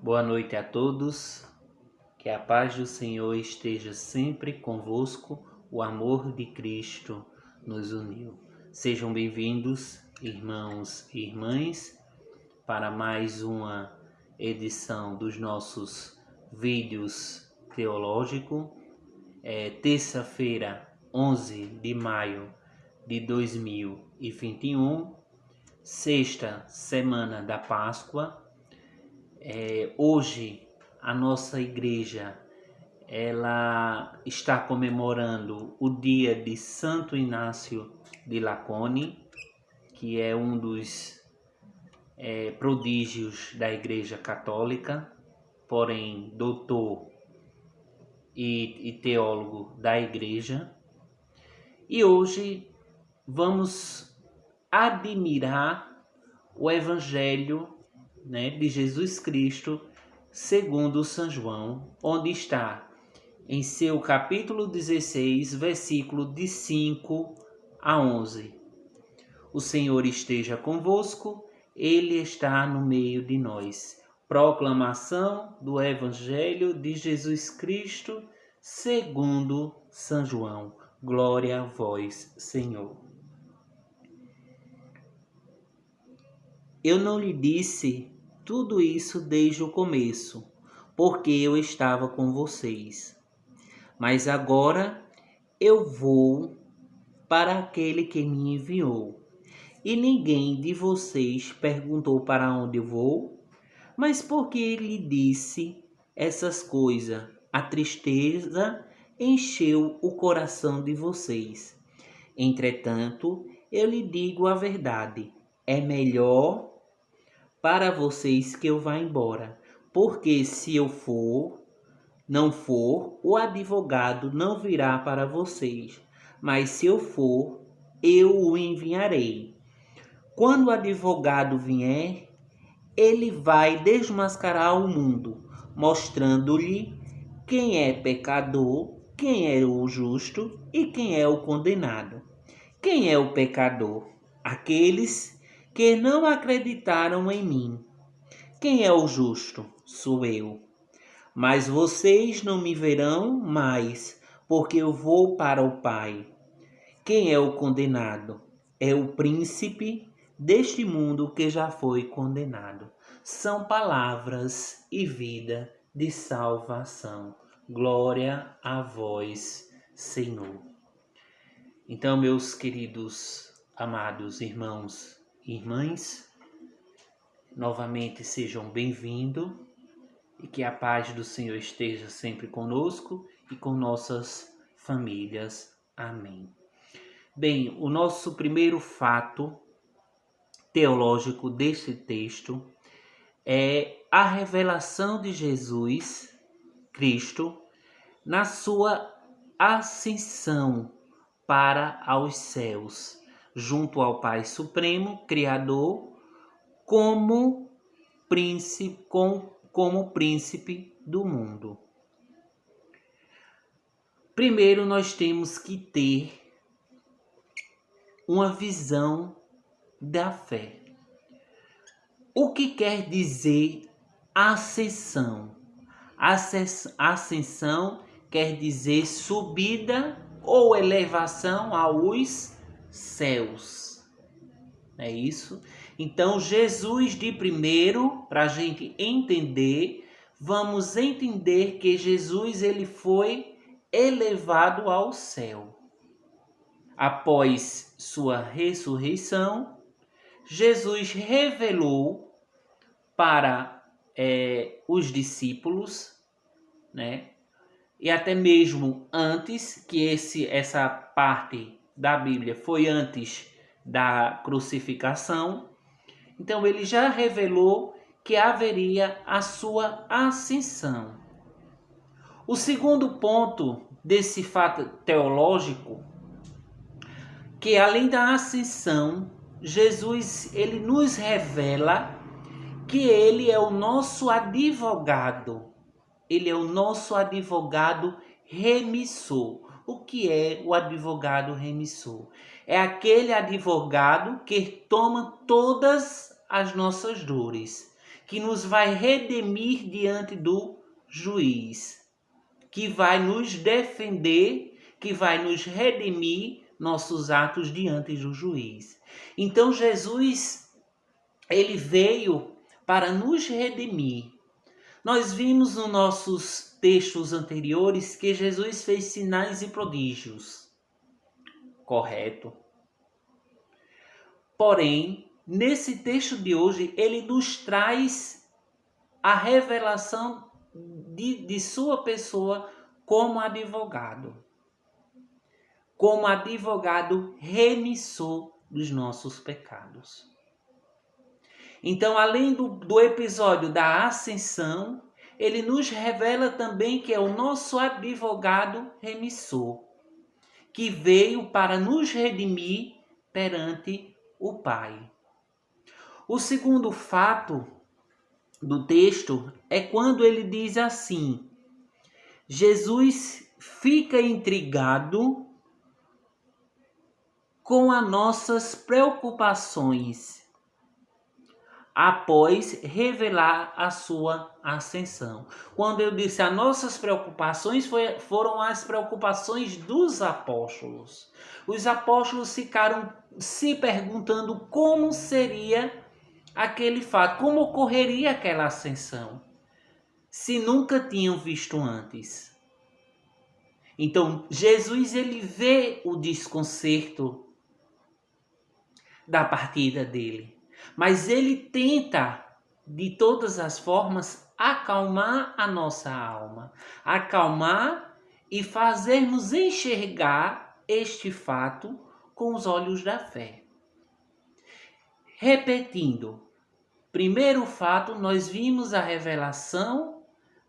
Boa noite a todos, que a paz do Senhor esteja sempre convosco, o amor de Cristo nos uniu. Sejam bem-vindos, irmãos e irmãs, para mais uma edição dos nossos vídeos teológicos. Terça-feira, 11 de maio de 2021, sexta semana da Páscoa. Hoje a nossa igreja ela está comemorando o dia de Santo Inácio de Lacone, que é um dos prodígios da Igreja Católica, porém doutor e teólogo da Igreja. E hoje vamos admirar o Evangelho, de Jesus Cristo segundo São João, onde está em seu capítulo 16, versículo de 5 a 11. O Senhor esteja convosco, Ele está no meio de nós. Proclamação do Evangelho de Jesus Cristo segundo São João. Glória a vós, Senhor. Eu não lhe disse tudo isso desde o começo, porque eu estava com vocês. Mas agora eu vou para aquele que me enviou. E ninguém de vocês perguntou para onde eu vou? Mas porque ele disse essas coisas, a tristeza encheu o coração de vocês. Entretanto, eu lhe digo a verdade: é melhor para vocês que eu vá embora, porque se eu não for, o advogado não virá para vocês, mas se eu for, eu o enviarei. Quando o advogado vier, ele vai desmascarar o mundo, mostrando-lhe quem é pecador, quem é o justo e quem é o condenado. Quem é o pecador? Aqueles que não acreditaram em mim. Quem é o justo? Sou eu. Mas vocês não me verão mais, porque eu vou para o Pai. Quem é o condenado? É o príncipe deste mundo que já foi condenado. São palavras e vida de salvação. Glória a vós, Senhor. Então, meus queridos, amados irmãos e irmãs, novamente sejam bem-vindos e que a paz do Senhor esteja sempre conosco e com nossas famílias. Amém. Bem, o nosso primeiro fato teológico deste texto é a revelação de Jesus Cristo na sua ascensão para aos céus, junto ao Pai Supremo, Criador, como príncipe do mundo. Primeiro nós temos que ter uma visão da fé. O que quer dizer ascensão? Ascensão quer dizer subida ou elevação aos céus. É isso? Então, Jesus de primeiro, para a gente entender, vamos entender que Jesus ele foi elevado ao céu. Após sua ressurreição, Jesus revelou para os discípulos, e até mesmo antes, que essa parte da Bíblia foi antes da crucificação, então ele já revelou que haveria a sua ascensão. O segundo ponto desse fato teológico, que além da ascensão, Jesus ele nos revela que ele é o nosso advogado. Ele é o nosso advogado remissor. O que é o advogado remissor? É aquele advogado que toma todas as nossas dores, que nos vai redimir diante do juiz, que vai nos defender, que vai nos redimir nossos atos diante do juiz. Então Jesus, ele veio para nos redimir. Nós vimos nos nossos textos anteriores que Jesus fez sinais e prodígios. Correto. Porém, nesse texto de hoje, ele nos traz a revelação de sua pessoa como advogado remissor dos nossos pecados. Então, além do episódio da ascensão, ele nos revela também que é o nosso advogado remissor, que veio para nos redimir perante o Pai. O segundo fato do texto é quando ele diz assim: Jesus fica intrigado com as nossas preocupações após revelar a sua ascensão. Quando eu disse as nossas preocupações, foram as preocupações dos apóstolos. Os apóstolos ficaram se perguntando como seria aquele fato, como ocorreria aquela ascensão, se nunca tinham visto antes. Então, Jesus, ele vê o desconcerto da partida dele. Mas ele tenta, de todas as formas, acalmar a nossa alma. Acalmar e fazermos enxergar este fato com os olhos da fé. Repetindo, primeiro fato, nós vimos a revelação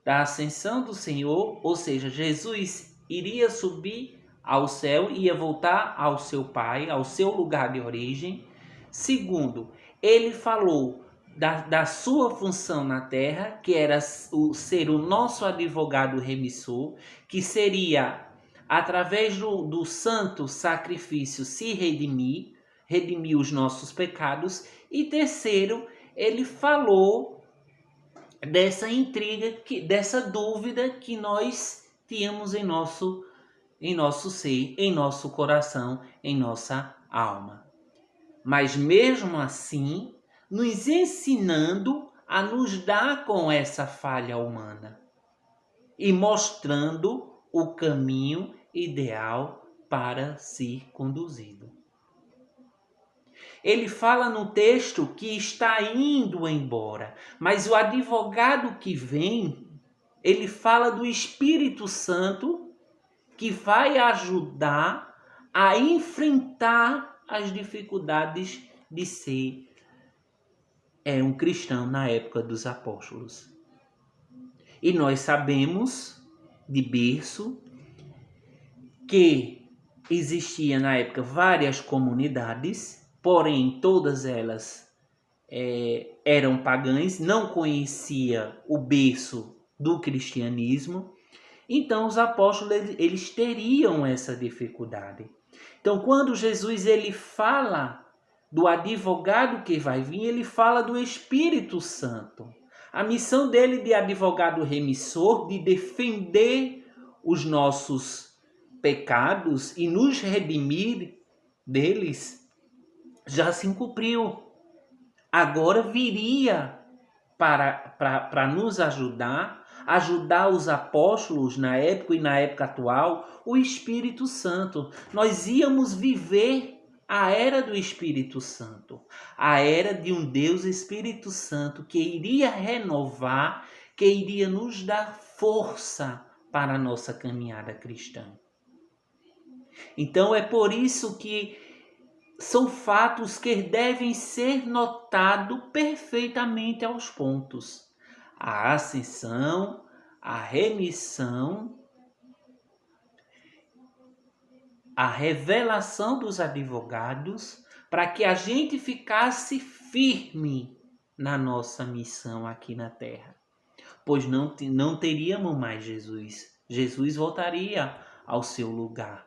da ascensão do Senhor, ou seja, Jesus iria subir ao céu, ia voltar ao seu Pai, ao seu lugar de origem. Segundo, ele falou da sua função na terra, que era ser o nosso advogado remissor, que seria, através do santo sacrifício, se redimir os nossos pecados. E terceiro, ele falou dessa intriga, dessa dúvida que nós tínhamos em nosso ser, em nosso coração, em nossa alma. Mas mesmo assim, nos ensinando a nos dar com essa falha humana e mostrando o caminho ideal para ser conduzido. Ele fala no texto que está indo embora, mas o advogado que vem, ele fala do Espírito Santo que vai ajudar a enfrentar as dificuldades de ser um cristão na época dos apóstolos. E nós sabemos de berço que existia na época várias comunidades, porém todas elas eram pagãs, não conhecia o berço do cristianismo. Então os apóstolos eles teriam essa dificuldade. Então, quando Jesus ele fala do advogado que vai vir, ele fala do Espírito Santo. A missão dele de advogado remissor, de defender os nossos pecados e nos redimir deles, já se cumpriu. Agora viria para nos ajudar os apóstolos na época e na época atual, o Espírito Santo. Nós íamos viver a era do Espírito Santo, a era de um Deus Espírito Santo que iria renovar, que iria nos dar força para a nossa caminhada cristã. Então é por isso que são fatos que devem ser notados perfeitamente aos pontos. A ascensão, a remissão, a revelação dos advogados, para que a gente ficasse firme na nossa missão aqui na terra. Pois não teríamos mais Jesus. Jesus voltaria ao seu lugar.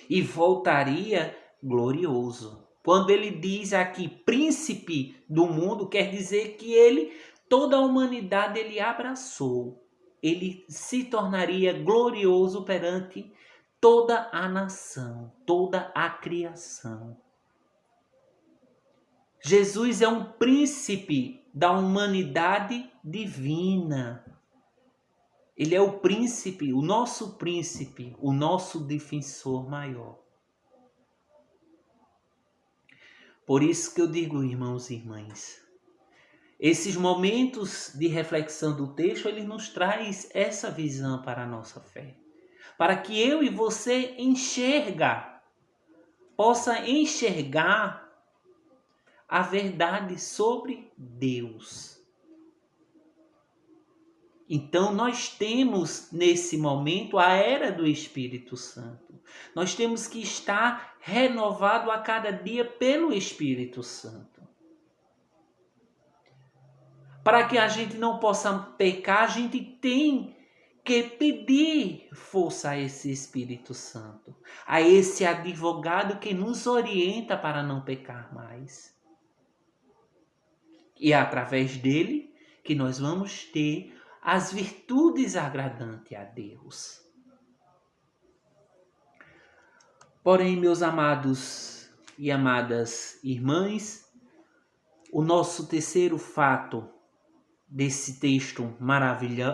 E voltaria glorioso. Quando ele diz aqui príncipe do mundo, quer dizer que ele toda a humanidade ele abraçou. Ele se tornaria glorioso perante toda a nação, toda a criação. Jesus é um príncipe da humanidade divina. Ele é o príncipe, o nosso defensor maior. Por isso que eu digo, irmãos e irmãs, esses momentos de reflexão do texto, ele nos traz essa visão para a nossa fé. Para que eu e você possa enxergar a verdade sobre Deus. Então nós temos nesse momento a era do Espírito Santo. Nós temos que estar renovado a cada dia pelo Espírito Santo. Para que a gente não possa pecar, a gente tem que pedir força a esse Espírito Santo, a esse advogado que nos orienta para não pecar mais. E é através dele que nós vamos ter as virtudes agradantes a Deus. Porém, meus amados e amadas irmãs, o nosso terceiro fato desse texto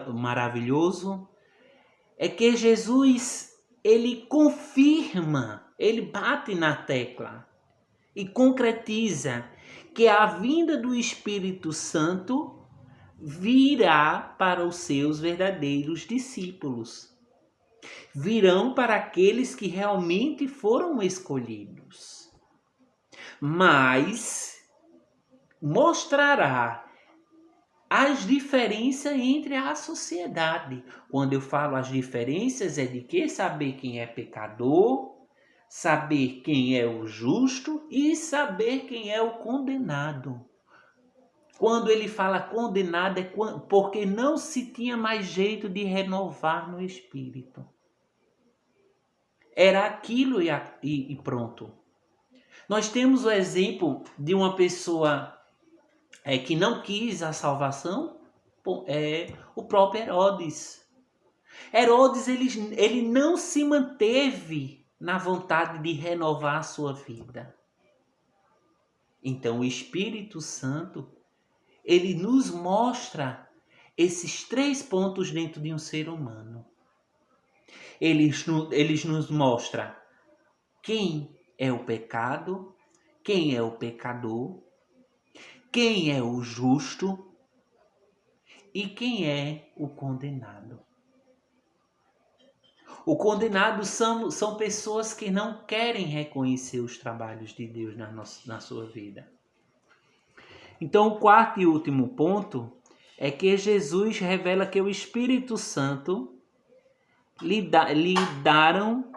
maravilhoso é que Jesus, ele confirma, ele bate na tecla e concretiza que a vinda do Espírito Santo virá para os seus verdadeiros discípulos. Virão para aqueles que realmente foram escolhidos. Mas mostrará as diferenças entre a sociedade. Quando eu falo as diferenças, é de que saber quem é pecador, saber quem é o justo e saber quem é o condenado. Quando ele fala condenado é porque não se tinha mais jeito de renovar no espírito. Era aquilo e pronto. Nós temos o exemplo de uma pessoa que não quis a salvação, o próprio Herodes. Herodes ele não se manteve na vontade de renovar a sua vida. Então o Espírito Santo, ele nos mostra esses 3 pontos dentro de um ser humano. Eles nos mostra quem é o pecado, quem é o pecador, quem é o justo e quem é o condenado. O condenado são pessoas que não querem reconhecer os trabalhos de Deus na sua vida. Então, o quarto e último ponto é que Jesus revela que o Espírito Santo lhe darão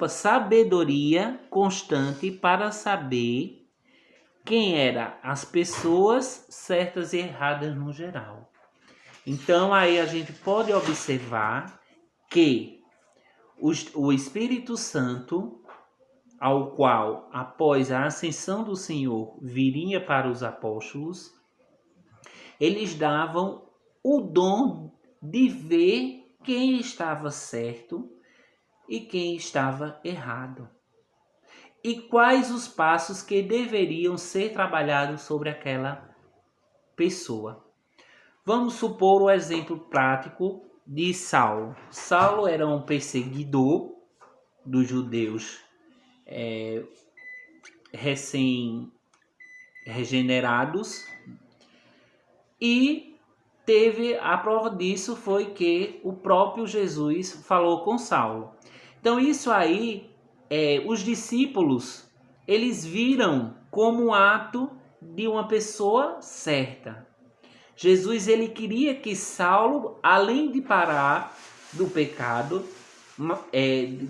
sabedoria constante para saber quem eram as pessoas certas e erradas no geral. Então, aí a gente pode observar que o Espírito Santo, ao qual, após a ascensão do Senhor, viria para os apóstolos, eles davam o dom de ver quem estava certo e quem estava errado. E quais os passos que deveriam ser trabalhados sobre aquela pessoa. Vamos supor o exemplo prático de Saulo. Saulo era um perseguidor dos judeus recém-regenerados, e teve a prova disso foi que o próprio Jesus falou com Saulo. Então isso aí, os discípulos, eles viram como um ato de uma pessoa certa. Jesus, ele queria que Saulo, além de parar do pecado,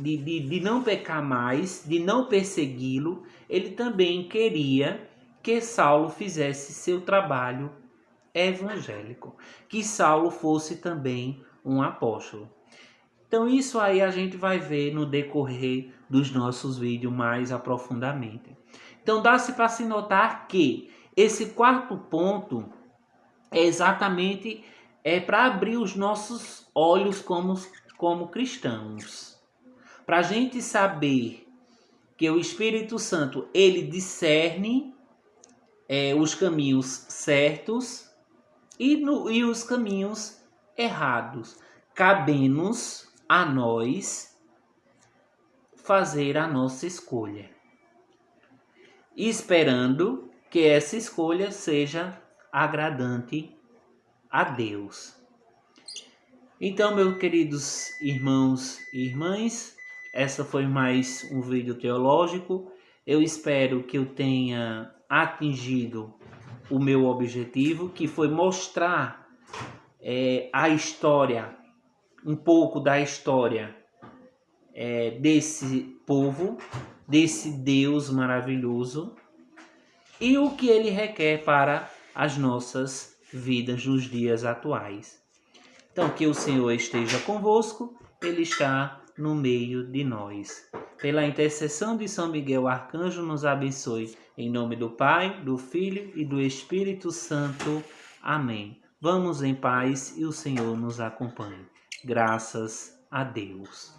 de não pecar mais, de não persegui-lo, ele também queria que Saulo fizesse seu trabalho evangélico, que Saulo fosse também um apóstolo. Então isso aí a gente vai ver no decorrer dos nossos vídeos mais aprofundadamente. Então dá-se para se notar que Esse quarto ponto é exatamente para abrir os nossos olhos como cristãos. Para a gente saber que o Espírito Santo, ele discerne os caminhos certos e os caminhos errados. Cabe-nos a nós fazer a nossa escolha, esperando que essa escolha seja agradante a Deus. Então, meus queridos irmãos e irmãs, essa foi mais um vídeo teológico. Eu espero que eu tenha atingido o meu objetivo, que foi mostrar a história, um pouco da história desse povo, desse Deus maravilhoso e o que ele requer para as nossas vidas nos dias atuais. Então, que o Senhor esteja convosco, Ele está no meio de nós. Pela intercessão de São Miguel Arcanjo, nos abençoe. Em nome do Pai, do Filho e do Espírito Santo. Amém. Vamos em paz e o Senhor nos acompanhe. Graças a Deus.